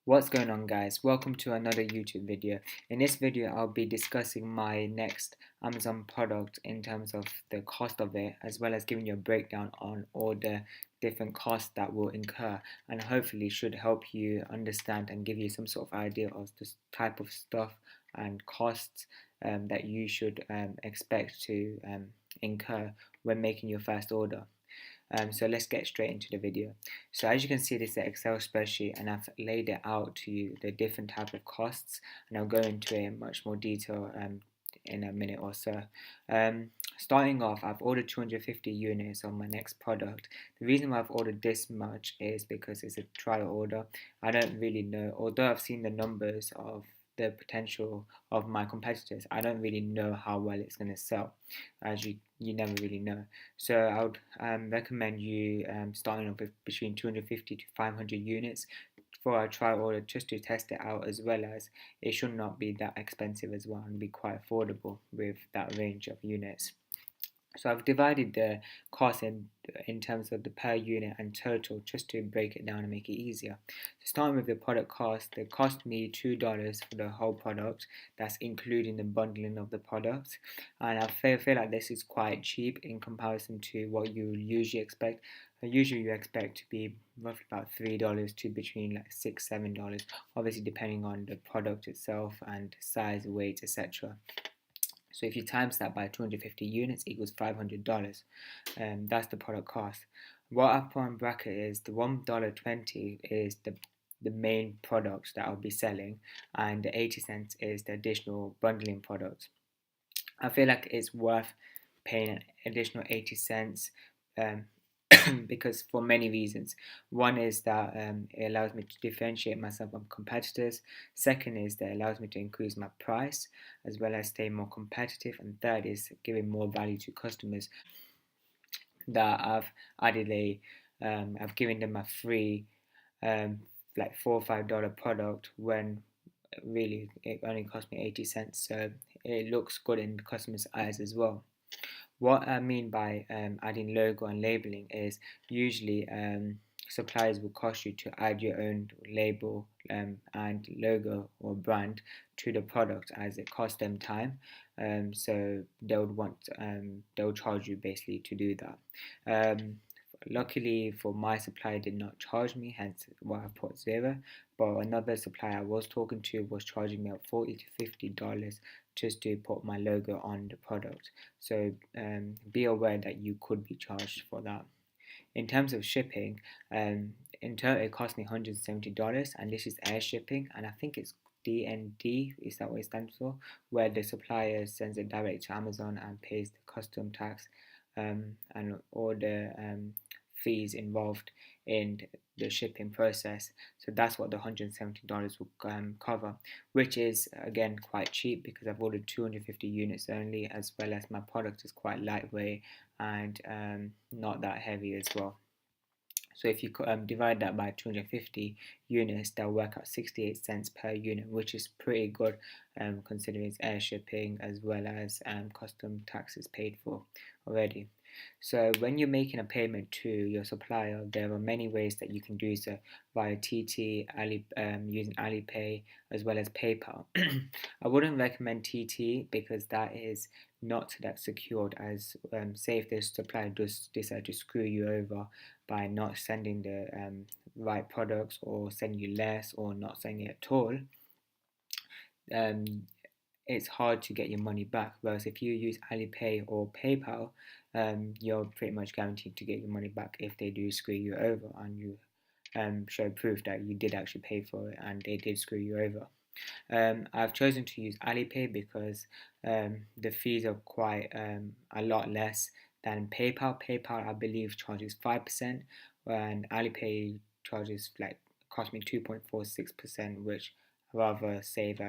What's going on, guys? Welcome to another YouTube video. In this video I'll be discussing my next Amazon product in terms of the cost of it, as well as giving you a breakdown on all the different costs that will incur, and hopefully should help you understand and give you some sort of idea of this type of stuff and costs that you should expect to incur when making your first order. So let's get straight into the video. So as you can see, this is an Excel spreadsheet, and I've laid it out to you the different type of costs, and I'll go into it in much more detail in a minute or so. Starting off, I've ordered 250 units on my next product. The reason why I've ordered this much is because it's a trial order. I don't really know, although I've seen the numbers of the potential of my competitors, I don't really know how well it's going to sell, as you never really know. So I would recommend you starting off with between 250 to 500 units for a trial order, just to test it out, as well as it should not be that expensive as well and be quite affordable with that range of units. So I've divided the cost in terms of the per unit and total, just to break it down and make it easier. So starting with the product cost, it cost me $2 for the whole product. That's including the bundling of the products, and I feel like this is quite cheap in comparison to what you usually expect. Usually you expect to be roughly about $3 to between like $6-7, obviously depending on the product itself and size, weight, etc. So if you times that by 250 units equals $500. That's the product cost. What I've put on bracket is the $1.20 is the main product that I'll be selling, and the 80 cents is the additional bundling product. I feel like it's worth paying an additional 80 cents um, because for many reasons. One is that it allows me to differentiate myself from competitors. Second is that it allows me to increase my price as well as stay more competitive. And third is giving more value to customers, that I've given them a free like $4 or $5 product when really it only cost me 80 cents. So it looks good in the customer's eyes as well. What I mean by adding logo and labeling is usually suppliers will cost you to add your own label and logo or brand to the product, as it costs them time. So they'll charge you basically to do that. Luckily for my supplier did not charge me, hence why I put zero. But another supplier I was talking to was charging me up $40 to $50 just to put my logo on the product. So be aware that you could be charged for that. In terms of shipping, in total it cost me $170, and this is air shipping, and I think it's DND, is that what it stands for, where the supplier sends it direct to Amazon and pays the custom tax and all the fees involved in the shipping process. So that's what the $170 will cover, which is again quite cheap because I've ordered 250 units only, as well as my product is quite lightweight and not that heavy as well. So if you divide that by 250 units, that'll work out 68 cents per unit, which is pretty good considering it's air shipping as well as custom taxes paid for already. So when you're making a payment to your supplier, there are many ways that you can do so, via TT, using Alipay, as well as PayPal. I wouldn't recommend TT because that is not that secured, as say if the supplier does decide to screw you over by not sending the right products, or sending you less, or not sending it at all, um, it's hard to get your money back. Whereas if you use Alipay or PayPal, you're pretty much guaranteed to get your money back if they do screw you over and you show proof that you did actually pay for it and they did screw you over. I've chosen to use Alipay because the fees are quite a lot less than PayPal. PayPal, I believe, charges 5%, and Alipay charges cost me 2.46%, which I rather save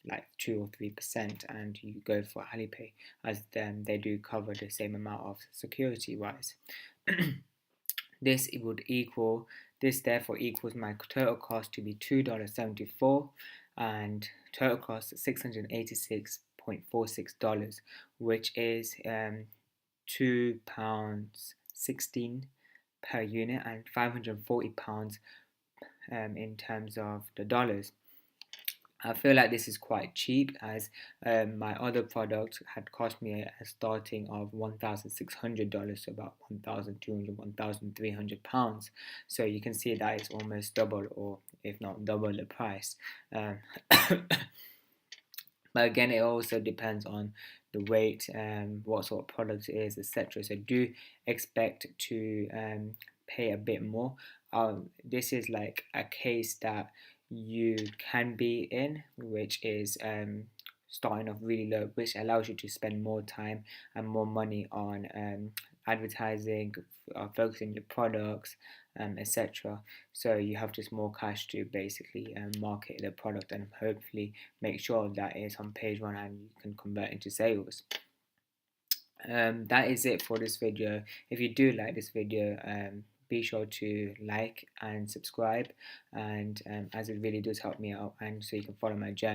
like 2 or 3%, and you go for Alipay, as they do cover the same amount of security wise. This therefore equals my total cost to be $2.74, and total cost $686.46, which is £2.16 per unit and £540 in terms of the dollars. I feel like this is quite cheap, as my other product had cost me a starting of $1,600, so about 1,200, £1,300. So you can see that it's almost double, or if not double, the price. Um, but again, it also depends on the weight, what sort of product it is, etc. So do expect to pay a bit more. This is like a case that you can be in, which is starting off really low, which allows you to spend more time and more money on advertising, focusing your products, etc. So you have just more cash to basically market the product and hopefully make sure that it's on page one and you can convert into sales. That is it for this video. If you do like this video, be sure to like and subscribe, and as it really does help me out, and so you can follow my journey.